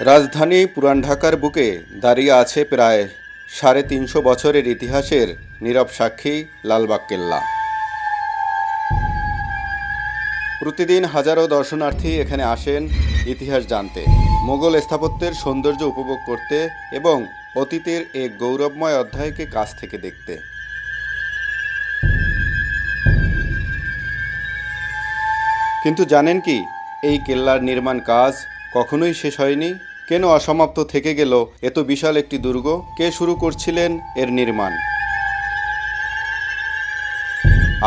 রাজধানী পুরান ঢাকার বুকে দাঁড়িয়ে আছে প্রায় ৩৫০ বছরের ইতিহাসের নীরব সাক্ষী লালবাগ কেল্লা। প্রতিদিন হাজারো দর্শনার্থী এখানে আসেন ইতিহাস জানতে, মোগল স্থাপত্যের সৌন্দর্য উপভোগ করতে এবং অতীতের এক গৌরবময় অধ্যায়কে কাছ থেকে দেখতে। কিন্তু জানেন কি, এই কেল্লার নির্মাণ কাজ কখনোই শেষ হয়নি। কেন অসমাপ্ত থেকে গেল এত বিশাল একটি দুর্গ? কে শুরু করছিলেন এর নির্মাণ?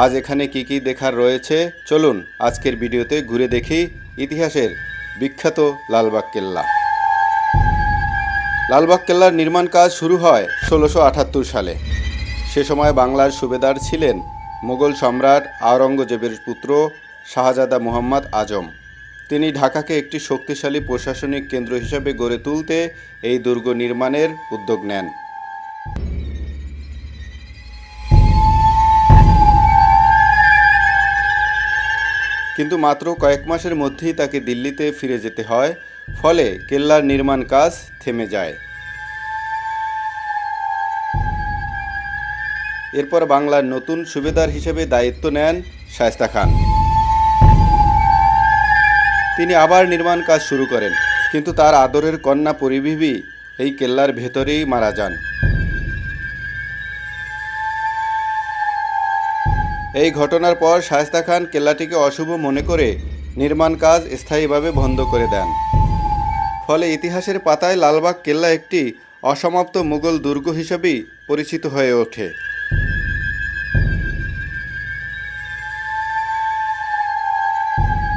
আজ এখানে কি কি দেখার রয়েছে, চলুন আজকের ভিডিওতে ঘুরে দেখি ইতিহাসের বিখ্যাত লালবাগ কেল্লা। লালবাগ কেল্লার নির্মাণ কাজ শুরু হয় ১৬৭৮ সালে। সে সময় বাংলার সুবেদার ছিলেন মোগল সম্রাট আওরঙ্গজেবের পুত্র শাহজাদা মুহাম্মদ আজম। তিনি ঢাকাকে একটি শক্তিশালী প্রশাসনিক কেন্দ্র হিসেবে গড়ে তুলতে এই দুর্গ নির্মাণের উদ্যোগ নেন। কিন্তু মাত্র কয়েক মাসের মধ্যেই তাকে দিল্লিতে ফিরে যেতে হয়, ফলে কেল্লার নির্মাণ কাজ থেমে যায়। এরপর বাংলার নতুন সুবেদার হিসেবে দায়িত্ব নেন শায়েস্তা খান। তিনি আবার নির্মাণ কাজ শুরু করেন, কিন্তু তার আদরের কন্যা পরিবিবি এই কেল্লার ভেতরেই মারা যান। এই ঘটনার পর শায়েস্তা খান কেল্লাটিকে অশুভ মনে করে নির্মাণ কাজ স্থায়ীভাবে বন্ধ করে দেন। ফলে ইতিহাসের পাতায় লালবাগ কেল্লা একটি অসমাপ্ত মুঘল দুর্গ হিসেবেই পরিচিত হয়ে ওঠে।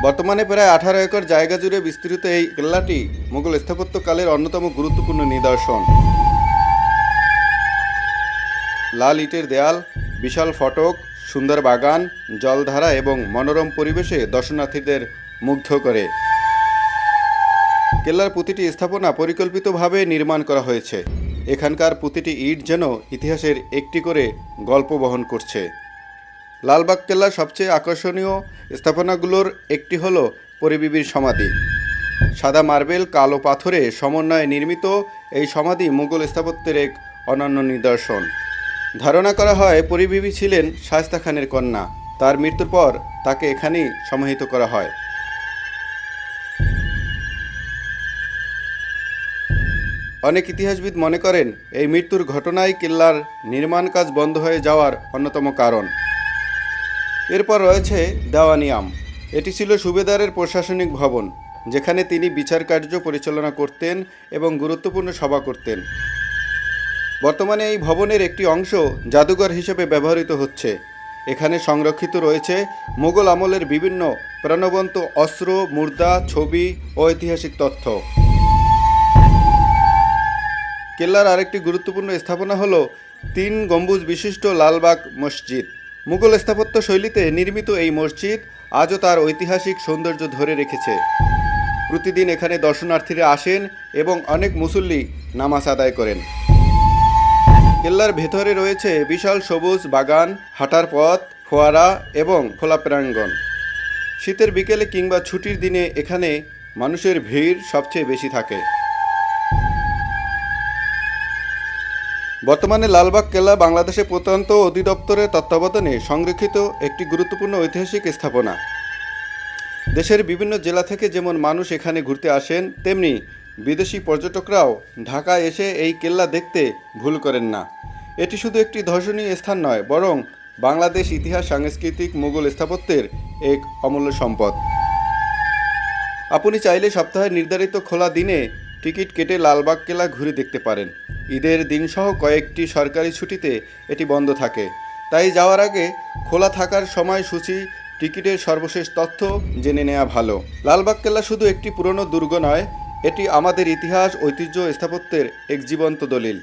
বর্তমানে প্রায় ১৮ একর জায়গা জুড়ে বিস্তৃত এই কেল্লাটি মুঘল স্থাপত্যকালের অন্যতম গুরুত্বপূর্ণ নিদর্শন। লাল ইটের দেয়াল, বিশাল ফটক, সুন্দর বাগান, জলধারা এবং মনোরম পরিবেশে দর্শনার্থীদের মুগ্ধ করে। কেল্লার প্রতিটি স্থাপনা পরিকল্পিতভাবে নির্মাণ করা হয়েছে। এখানকার প্রতিটি ইট যেন ইতিহাসের একটি করে গল্প বহন করছে। লালবাগ কেল্লার সবচেয়ে আকর্ষণীয় স্থাপনাগুলোর একটি হল পরিবিবির সমাধি। সাদা মার্বেল, কালো পাথরে সমন্বয়ে নির্মিত এই সমাধি মুঘল স্থাপত্যের এক অনন্য নিদর্শন। ধারণা করা হয় পরিবিবি ছিলেন শায়েস্তা খানের কন্যা। তার মৃত্যুর পর তাকে এখানেই সমাহিত করা হয়। অনেক ইতিহাসবিদ মনে করেন এই মৃত্যুর ঘটনাই কেল্লার নির্মাণ কাজ বন্ধ হয়ে যাওয়ার অন্যতম কারণ। এরপর রয়েছে দেওয়ানিয়াম। এটি ছিল সুবেদারের প্রশাসনিক ভবন, যেখানে তিনি বিচার কার্য পরিচালনা করতেন এবং গুরুত্বপূর্ণ সভা করতেন। বর্তমানে এই ভবনের একটি অংশ জাদুঘর হিসেবে ব্যবহৃত হচ্ছে। এখানে সংরক্ষিত রয়েছে মুঘল আমলের বিভিন্ন প্রাণবন্ত অস্ত্র, মুদ্রা, ছবি ও ঐতিহাসিক তথ্য। কেল্লার আরেকটি গুরুত্বপূর্ণ স্থাপনা হল ৩ গম্বুজ বিশিষ্ট লালবাগ মসজিদ। মুঘল স্থাপত্য শৈলীতে নির্মিত এই মসজিদ আজও তার ঐতিহাসিক সৌন্দর্য ধরে রেখেছে। প্রতিদিন এখানে দর্শনার্থীরা আসেন এবং অনেক মুসল্লি নামাজ আদায় করেন। কেল্লার ভেতরে রয়েছে বিশাল সবুজ বাগান, হাঁটার পথ, ফোয়ারা এবং খোলা প্রাঙ্গণ। শীতের বিকেলে কিংবা ছুটির দিনে এখানে মানুষের ভিড় সবচেয়ে বেশি থাকে। বর্তমানে লালবাগ কেল্লা বাংলাদেশের প্রত্যন্ত অধিদপ্তরের তত্ত্বাবধানে সংরক্ষিত একটি গুরুত্বপূর্ণ ঐতিহাসিক স্থাপনা। দেশের বিভিন্ন জেলা থেকে যেমন মানুষ এখানে ঘুরতে আসেন, তেমনি বিদেশি পর্যটকরাও ঢাকায় এসে এই কেল্লা দেখতে ভুল করেন না। এটি শুধু একটি দর্শনীয় স্থান নয়, বরং বাংলাদেশ ইতিহাস, সাংস্কৃতিক, মুঘল স্থাপত্যের এক অমূল্য সম্পদ। আপনি চাইলে সপ্তাহের নির্ধারিত খোলা দিনে টিকিট কেটে লালবাগ কেল্লা ঘুরে দেখতে পারেন। ঈদের দিনসহ কয়েকটি সরকারি ছুটিতে এটি বন্ধ থাকে, তাই যাওয়ার আগে খোলা থাকার সময়সূচি, টিকিটের সর্বশেষ তথ্য জেনে নেওয়া ভালো। লালবাগ কেল্লা শুধু একটি পুরনো দুর্গ নয়, এটি আমাদের ইতিহাস, ঐতিহ্য, স্থাপত্যের এক জীবন্ত দলিল।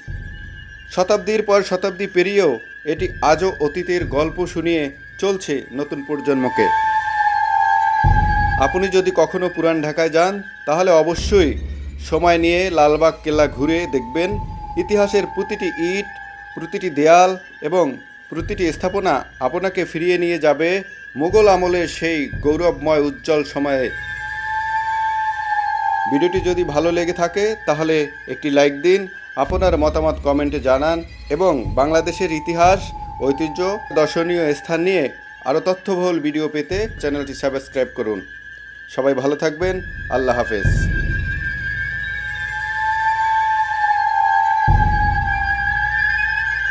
শতাব্দীর পর শতাব্দী পেরিয়েও এটি আজও অতীতের গল্প শুনিয়ে চলছে নতুন প্রজন্মকে। আপনি যদি কখনো পুরান ঢাকায় যান, তাহলে অবশ্যই সময় নিয়ে লালবাগ কেল্লা ঘুরে দেখবেন। ইতিহাসের প্রতিটি ইট, প্রতিটি দেয়াল এবং প্রতিটি স্থাপনা আপনাকে ফিরিয়ে নিয়ে যাবে মুঘল আমলের সেই গৌরবময় উজ্জ্বল সময়ে। ভিডিওটি যদি ভালো লেগে থাকে তাহলে একটি লাইক দিন, আপনার মতামত কমেন্টে জানান এবং বাংলাদেশের ইতিহাস, ঐতিহ্য, দর্শনীয় স্থান নিয়ে আরও তথ্যবহুল ভিডিও পেতে চ্যানেলটি সাবস্ক্রাইব করুন। সবাই ভালো থাকবেন। আল্লাহ হাফেজ।